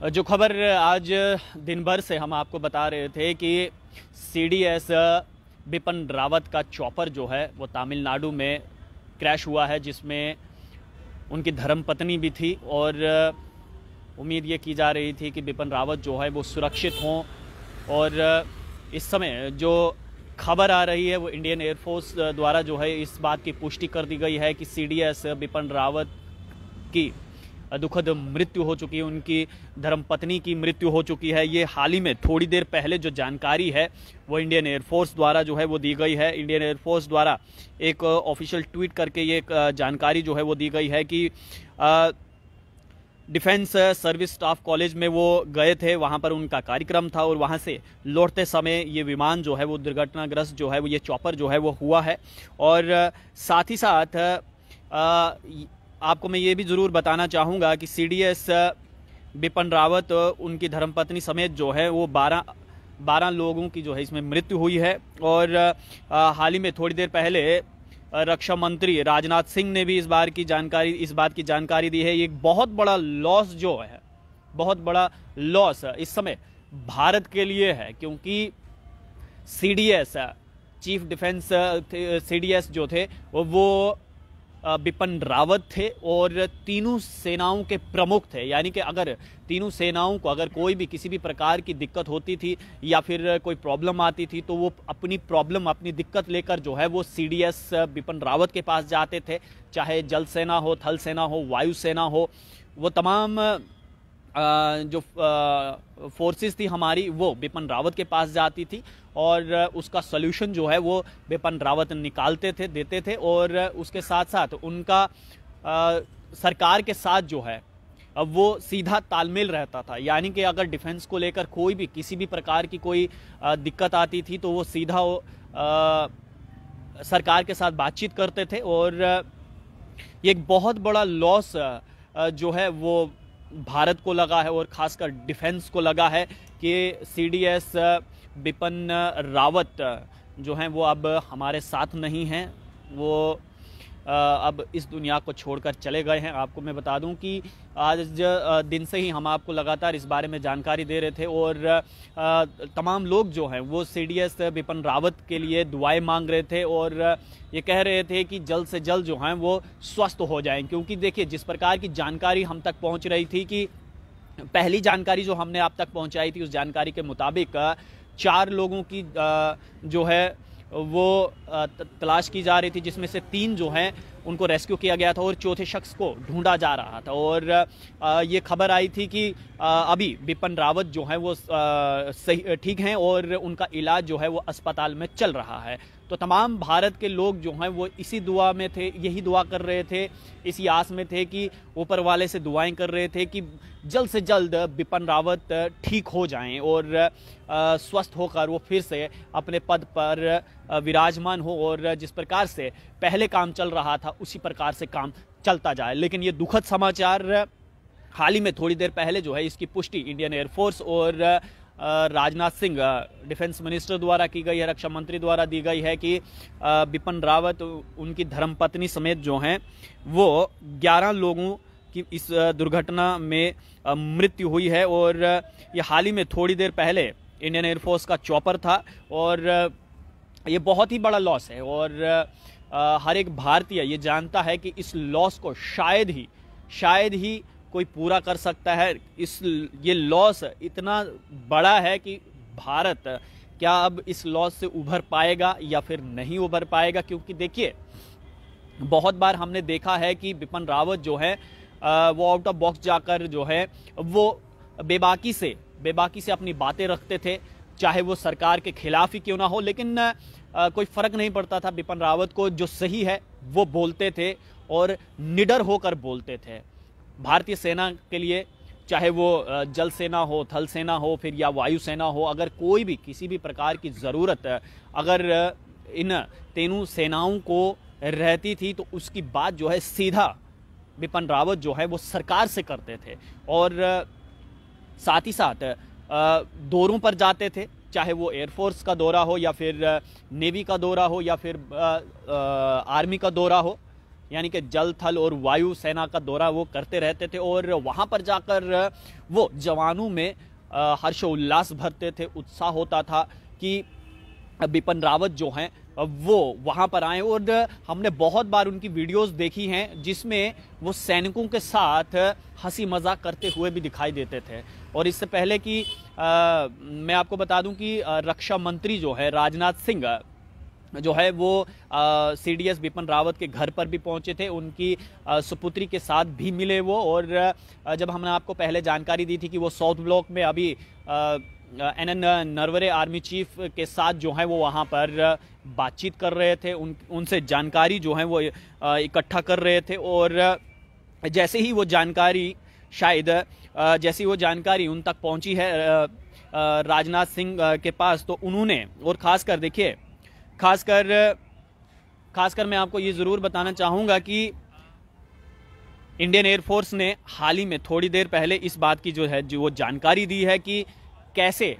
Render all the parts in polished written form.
जो खबर आज दिन भर से हम आपको बता रहे थे कि सीडीएस बिपिन रावत का चॉपर जो है वो तमिलनाडु में क्रैश हुआ है, जिसमें उनकी धर्मपत्नी भी थी और उम्मीद ये की जा रही थी कि बिपिन रावत जो है वो सुरक्षित हों। और इस समय जो खबर आ रही है वो इंडियन एयरफोर्स द्वारा जो है इस बात की पुष्टि कर दी गई है कि सीडीएस बिपिन रावत की दुखद मृत्यु हो चुकी है, उनकी धर्मपत्नी की मृत्यु हो चुकी है। ये हाल ही में थोड़ी देर पहले जो जानकारी है वो इंडियन एयरफोर्स द्वारा जो है वो दी गई है। इंडियन एयरफोर्स द्वारा एक ऑफिशियल ट्वीट करके ये जानकारी जो है वो दी गई है कि डिफेंस सर्विस स्टाफ कॉलेज में वो गए थे, वहाँ पर उनका कार्यक्रम था और वहाँ से लौटते समय ये विमान जो है वो दुर्घटनाग्रस्त जो है वो ये चॉपर जो है वो हुआ है। और साथ ही साथ आपको मैं ये भी ज़रूर बताना चाहूँगा कि सीडीएस बिपिन रावत उनकी धर्मपत्नी समेत जो है वो 12 लोगों की जो है इसमें मृत्यु हुई है। और हाल ही में थोड़ी देर पहले रक्षा मंत्री राजनाथ सिंह ने भी इस बात की जानकारी दी है। ये एक बहुत बड़ा लॉस जो है, बहुत बड़ा लॉस इस समय भारत के लिए है, क्योंकि सीडीएस चीफ डिफेंस सीडीएस जो थे वो बिपिन रावत थे और तीनों सेनाओं के प्रमुख थे। यानी कि अगर तीनों सेनाओं को अगर कोई भी किसी भी प्रकार की दिक्कत होती थी या फिर कोई प्रॉब्लम आती थी तो वो अपनी प्रॉब्लम, अपनी दिक्कत लेकर जो है वो सीडीएस बिपिन रावत के पास जाते थे। चाहे जल सेना हो, थल सेना हो, वायु सेना हो, वो तमाम जो फोर्सेस थी हमारी वो बिपिन रावत के पास जाती थी और उसका सॉल्यूशन जो है वो बिपिन रावत निकालते थे, देते थे। और उसके साथ साथ उनका सरकार के साथ जो है अब वो सीधा तालमेल रहता था। यानी कि अगर डिफेंस को लेकर कोई भी किसी भी प्रकार की कोई दिक्कत आती थी तो वो सीधा सरकार के साथ बातचीत करते थे। और ये एक बहुत बड़ा लॉस जो है वो भारत को लगा है और खासकर डिफेंस को लगा है कि सीडीएस बिपिन रावत जो हैं वो अब हमारे साथ नहीं हैं, वो अब इस दुनिया को छोड़कर चले गए हैं। आपको मैं बता दूं कि आज दिन से ही हम आपको लगातार इस बारे में जानकारी दे रहे थे और तमाम लोग जो हैं वो सीडीएस बिपिन रावत के लिए दुआएं मांग रहे थे और ये कह रहे थे कि जल्द से जल्द जो हैं वो स्वस्थ हो जाएं। क्योंकि देखिए, जिस प्रकार की जानकारी हम तक पहुंच रही थी कि पहली जानकारी जो हमने आप तक पहुंचाई थी उस जानकारी के मुताबिक 4 लोगों की जो है वो तलाश की जा रही थी, जिसमें से 3 जो हैं उनको रेस्क्यू किया गया था और चौथे शख्स को ढूंढा जा रहा था। और ये खबर आई थी कि अभी बिपिन रावत जो है वो सही ठीक हैं और उनका इलाज जो है वो अस्पताल में चल रहा है। तो तमाम भारत के लोग जो हैं वो इसी दुआ में थे, यही दुआ कर रहे थे, इसी आस में थे कि ऊपर वाले से दुआएं कर रहे थे कि जल्द से जल्द बिपिन रावत ठीक हो जाएं और स्वस्थ होकर वो फिर से अपने पद पर विराजमान हो और जिस प्रकार से पहले काम चल रहा था उसी प्रकार से काम चलता जाए। लेकिन ये दुखद समाचार हाल ही में थोड़ी देर पहले जो है इसकी पुष्टि इंडियन एयरफोर्स और राजनाथ सिंह डिफेंस मिनिस्टर द्वारा की गई है, रक्षा मंत्री द्वारा दी गई है कि बिपिन रावत उनकी धर्मपत्नी समेत जो हैं वो 11 लोगों की इस दुर्घटना में मृत्यु हुई है। और ये हाल ही में थोड़ी देर पहले इंडियन एयरफोर्स का चॉपर था और ये बहुत ही बड़ा लॉस है। और हर एक भारतीय ये जानता है कि इस लॉस को शायद ही कोई पूरा कर सकता है। ये लॉस इतना बड़ा है कि भारत क्या अब इस लॉस से उभर पाएगा या फिर नहीं उभर पाएगा। क्योंकि देखिए, बहुत बार हमने देखा है कि बिपिन रावत जो है वो आउट ऑफ बॉक्स जाकर जो है वो बेबाकी से अपनी बातें रखते थे, चाहे वो सरकार के खिलाफ ही क्यों ना हो। लेकिन कोई फर्क नहीं पड़ता था, बिपिन रावत को जो सही है वो बोलते थे और निडर होकर बोलते थे। भारतीय सेना के लिए, चाहे वो जल सेना हो, थल सेना हो, फिर या वायु सेना हो, अगर कोई भी किसी भी प्रकार की ज़रूरत अगर इन तीनों सेनाओं को रहती थी तो उसकी बात जो है सीधा बिपिन रावत जो है वो सरकार से करते थे। और साथ ही साथ दौरों पर जाते थे, चाहे वो एयरफोर्स का दौरा हो या फिर नेवी का दौरा हो या फिर आर्मी का दौरा हो, यानी कि जल, थल और वायु सेना का दौरा वो करते रहते थे और वहाँ पर जाकर वो जवानों में हर्षोल्लास भरते थे, उत्साह होता था कि बिपिन रावत जो हैं वो वहाँ पर आए। और हमने बहुत बार उनकी वीडियोस देखी हैं जिसमें वो सैनिकों के साथ हंसी मजाक करते हुए भी दिखाई देते थे। और इससे पहले कि मैं आपको बता दूं कि रक्षा मंत्री जो है राजनाथ सिंह जो है वो CDS बिपिन रावत के घर पर भी पहुंचे थे, उनकी सुपुत्री के साथ भी मिले वो। और जब हमने आपको पहले जानकारी दी थी कि वो साउथ ब्लॉक में अभी NN नरवरे आर्मी चीफ के साथ जो है वो वहाँ पर बातचीत कर रहे थे, उनसे जानकारी जो है वो इकट्ठा कर रहे थे। और जैसे ही वो जानकारी जैसी वो जानकारी उन तक पहुंची है राजनाथ सिंह के पास, तो उन्होंने, और खासकर देखिए, खासकर मैं आपको ये ज़रूर बताना चाहूँगा कि इंडियन एयरफोर्स ने हाल ही में थोड़ी देर पहले इस बात की जो वो जानकारी दी है कि कैसे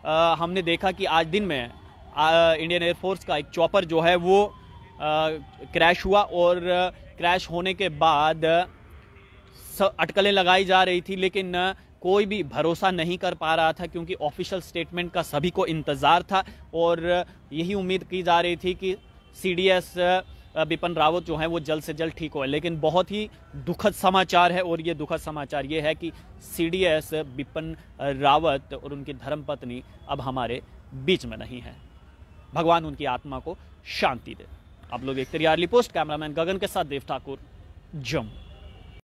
हमने देखा कि आज दिन में इंडियन एयरफोर्स का एक चॉपर जो है वो क्रैश हुआ। और क्रैश होने के बाद अटकलें लगाई जा रही थी, लेकिन कोई भी भरोसा नहीं कर पा रहा था क्योंकि ऑफिशियल स्टेटमेंट का सभी को इंतज़ार था। और यही उम्मीद की जा रही थी कि CDS बिपिन रावत जो है वो जल्द से जल्द ठीक हो। लेकिन बहुत ही दुखद समाचार है, और ये दुखद समाचार ये है कि CDS बिपिन रावत और उनकी धर्मपत्नी अब हमारे बीच में नहीं है। भगवान उनकी आत्मा को शांति दे। आप लोग देखते रहिए आर्ली पोस्ट। कैमरामैन गगन के साथ देव ठाकुर, जम्मू।